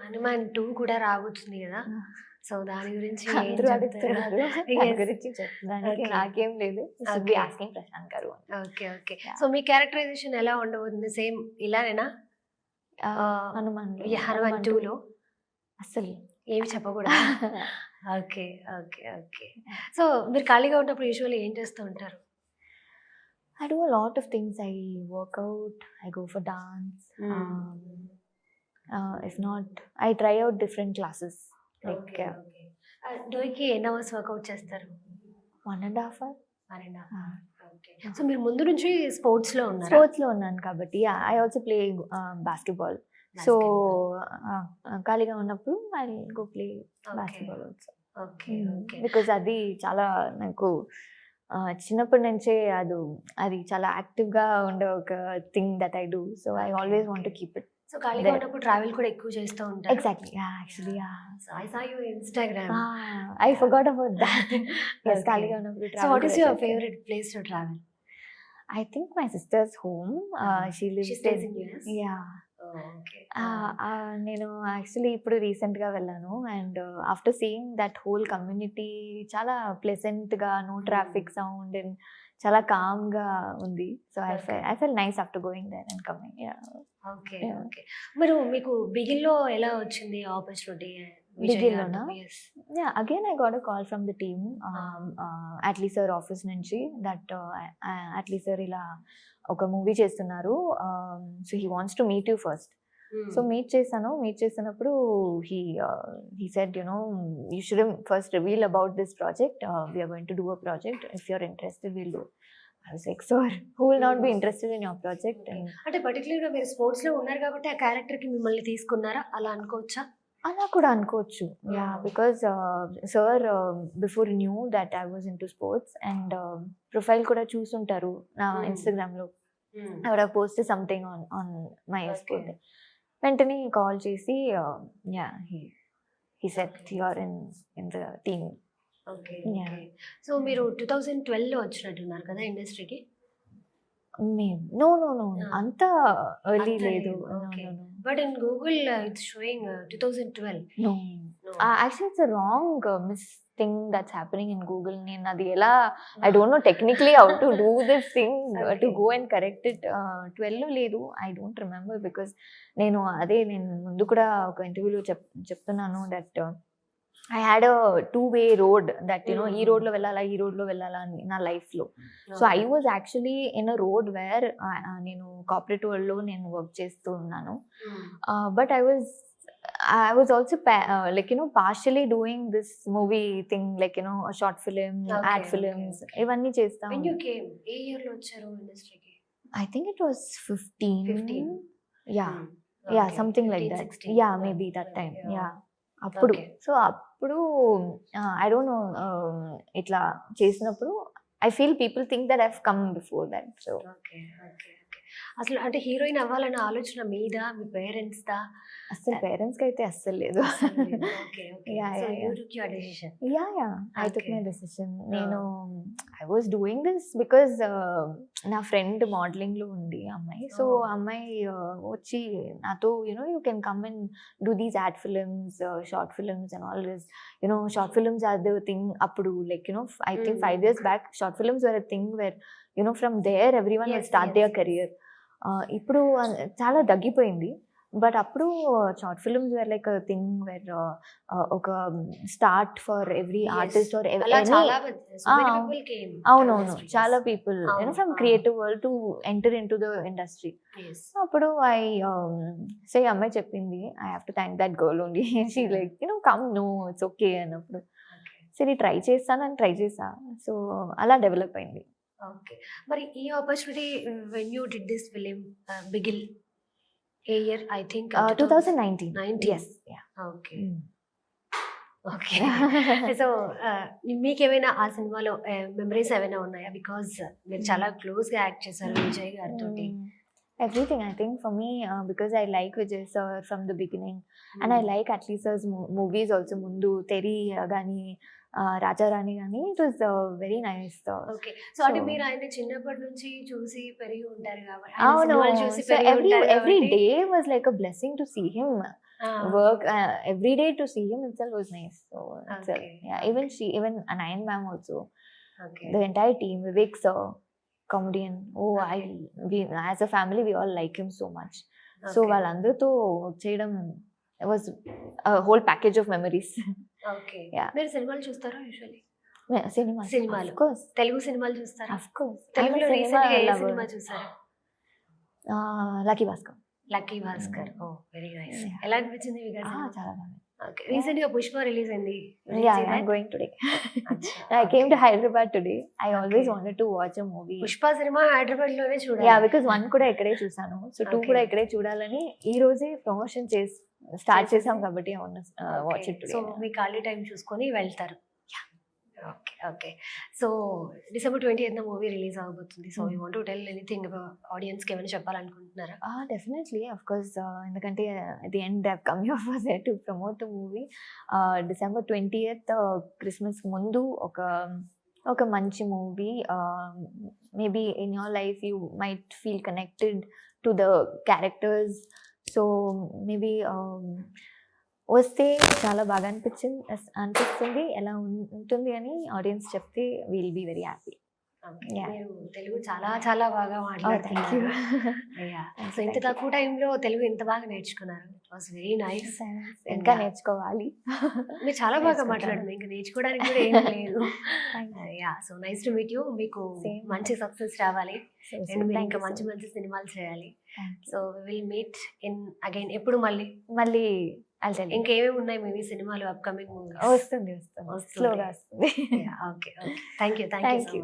హనుమాన్ 2 కూడా రాబోతుంది గదా! సో, దాని గురించి ఏం అందరూ చెప్తారు? అడుగుతున్నారు. దాని యెస్. గురించి చెప్పడానికి ఓకే. నాకేం లేదు. Should be okay. Asking Prashanth garu అని. ఓకే. ఓకే. యాహ్! సో, మీ క్యారెక్టరైజేషన్ ఎలా ఉండబోతుంది? సేమ్ ఇలానేనా? హనుమాన్‌లో ఈ 'హనుమాన్ 2లో' అస్సలు ఏమి చెప్పకూడదా? ఓకే. ఓకే. ఓకే. సో, మీరు ఖాళీగా ఉన్నప్పుడు యూజువల్లీ ఏం చేస్తూ ఉంటారు? I do a lot of things. I work out, I go for dance. If not, I try out different classes. Like okay. Okay. డేకి ఎన్ని అవర్స్ వర్కౌట్ చేస్తారు? 1.5 hour. 1.5 అవర్. ఓకే. సో, మీరు ముందు నుంచి స్పోర్ట్స్‌లో ఉన్నారా? స్పోర్ట్స్‌లో ఉన్నాను కాబట్టి I also play basketball. So ఖాళీగా ఉన్నప్పుడు I go play basketball also. Okay. Okay. Because అది చాలా నాకు చిన్నప్పటి నుంచే అది చాలా యాక్టివ్‌గా ఉండే ఒక thing that I do. So I always want to keep it. So, ఖాళీగా ఉన్నప్పుడు ట్రావెల్ కూడా ఎక్కువ చేస్తూ ఉంటారు. Exactly. Actually so, I saw you Instagram. I forgot about that. Yes, okay. ఖాళీగా ఉన్నప్పుడు so, what is your travel. Favourite place to travel? I think my sister's home. She lives She stays in US? Yeah. Okay. నేను actually ఇప్పుడు రీసెంట్గా వెళ్ళాను and after seeing that whole community చాలా ప్లెజెంట్గా, no traffic sound and చాలా కామ్గా ఉంది. So I fell nice after going there and coming. Okay. Okay. మీకు బిగిన్‌లో ఎలా వచ్చింది ఆపర్చునిటీ? బిగిన్‌లోనా? Yeah, again I got a call from the team Atlee sir office నుంచి దట్ అట్లీ సార్ ఇలా ఒక మూవీ చేస్తున్నారు. So he wants to meet you first. So meet చేసినప్పుడు he said, you shouldn't first reveal about this project. We are going to do a project. If you're interested, we'll do. I was like, sir, who will not be interested in your project? And అంటే పర్టిక్యులర్‌గా మీరు స్పోర్ట్స్‌లో ఉన్నారు కాబట్టి ఆ క్యారెక్టర్‌కి మిమ్మల్ని తీసుకున్నారా? అలా అనుకోవచ్చా? అలా కూడా అనుకోవచ్చు. Yeah, because sir before new that I was into sports and profile కూడా చూసుంటారు నా ఇన్స్టాగ్రామ్లో. I would have posted something on my sport. వెంటనే కాల్ చేసి yeah he said you are in the team. Okay. Okay. So మీరు 2012లో వచ్చినట్టున్నారు కదా ఇండస్ట్రీకి? నో అంత ఎర్లీ లేదు. But in Google it's showing 2012. No. Actually, it's a wrong miss thing that's happening in Google. నేను అది ఎలా, I don't know technically how to do this thing to go and correct it. 12 లేదు, I don't remember because నేను ముందు కూడా ఒక ఇంటర్వ్యూలో చెప్తున్నాను that I had a two-way road that ఈ రోడ్లో వెళ్ళాలా అని నా లైఫ్లో. So I was actually in a road where నేను కార్పొరేట్ వరల్డ్లో నేను వర్క్ చేస్తూ ఉన్నాను. But I was also partially doing this movie thing, like a short film, ad films, ఇవన్నీ చేస్తాం. When you came, ఏ ఇయర్‌లో వచ్చారు ఇండస్ట్రీకి? I think it was 15. Yeah, Okay. something like 15, that. 16. Yeah, maybe that time. Yeah. అప్పుడు so అప్పుడు I don't know ఇట్లా చేసినప్పుడు I feel people think that I have come before that. So okay. అసలు అంటే heroine అవ్వాలన్న ఆలోచన మీదా, మీ parents దా? అసలు parents కి అయితే అస్సలు లేదు. Okay. Yeah, so yeah, you yeah. Took your decision. I took Okay. my decision. I was doing this because నా ఫ్రెండ్ మోడలింగ్ లో ఉంది అమ్మాయి. So Oh. అమ్మాయి వచ్చి నాతో you can come and do these ad films, short films and all this. Short films are the thing అప్పుడు, like I think 5 years back short films were a thing where from there everyone will start their career. ఇప్పుడు చాలా తగ్గిపోయింది. But అప్పుడు short films were like thing where ఒక start for every artist or అవునవును, చాలా people from creative world to enter in to the industry. అప్పుడు అమ్మాయి చెప్పింది, I have to thank that girl only. She like come, no it's okay అన్నప్పుడు సరే try చేసా. So అలా డెవలప్ అయింది. ఓకే. మరి ఈ opportunity when you did this film Bigil A year? I think 2019. Yes. Yeah. Okay. Okay. So మీకేమైనా ఆ సినిమాలో మెమరీస్ ఏమైనా ఉన్నాయా? బికాజ్ మీరు చాలా క్లోజ్ గా యాక్ట్ చేశారు విజయ్ గారితో. Everything, I think, for me, because I like Vijay sir from the beginning, and I like Atlee sir's movies also. Mundu Teri gani, Raja Rani gani, it was very nice. Okay. So అంటే మీరు ఆయన చిన్నప్పటి నుంచి చూసి పెరిగి ఉంటారు కాబట్టి, Oh no, so every day was like a blessing to see him. work every day to see him itself was nice. So Okay. yeah, even Anayan ma'am also, okay the entire team, Vivek sir, comedian. Okay. We as a family we all like him so much. So వాళ్ళందరితో work చేయడం was a whole package of memories. Okay Yeah. మీరు సినిమాలు చూస్తారా usually? సినిమాలు Of course, Telugu సినిమాలు చూస్తారా? of course. తెలుగులో recent గా ఏ సినిమా చూసారు? లక్కీ భాస్కర్. లక్కీ భాస్కర్. ఓ వెరీ నైస్. Yeah. ఎలా అనిపించింది మీకు ఆ సినిమా? చాలా బాగుంది. ఓకే రీసెంట్ గా పుష్ప రిలీజ్ అయింది. Yeah, I'm going today. I came to Hyderabad today. I always Okay. wanted to watch a movie. Pushpa cinema Hyderabad లోనే చూడాలి. Yeah, because 1 కూడా ఇక్కడే చూసాను. So 2 Okay. కూడా ఇక్కడే చూడాలని ఈ రోజే ప్రమోషన్ స్టార్ట్ చేసాం కాబట్టి I want to watch it so today. మీ ఖాళీ టైం చూసుకొని వెళ్తారు. Okay okay so December 20th movie release అవబోతుంది. So you want to tell anything audience కి ఏమైనా చెప్పాలనుకుంటున్నారా? Definitely, of course. ఎందుకంటే at the end I've come here for there to promote the movie. December 20th Christmas ముందు ఒక మంచి movie. Maybe in your life you might feel connected to the characters. So maybe వస్తే చాలా బాగా అనిపిస్తుంది ఎలా ఉంటుంది అని ఆడియన్స్ చెప్తే will be very happy. Yeah. మీరు తెలుగు చాలా చాలా బాగా మాట్లాడుతున్నారు. సో ఇంత తక్కువ టైంలో తెలుగు ఇంత బాగా నేర్చుకున్నారు. It was very nice. ఇంకా నేర్చుకోవాలి. మీరు చాలా బాగా నేర్చుకుంటాను. మాట్లాడుతున్నారు. ఇంకా నేర్చుకోవడానికి కూడా ఏం లేదు. So nice to meet you. మీకు Same. మంచి సక్సెస్ రావాలి అండ్ మీరు ఇంకా మంచి మంచి సినిమాలు చేయాలి. So will meet in again ఎప్పుడు మళ్ళీ మళ్ళీ ఇంకేమేమి ఉన్నాయి మీ సినిమాలు అప్కమింగ్ మూవీస్? వస్తుంది స్లోగా వస్తుంది. Okay thank you Thank you.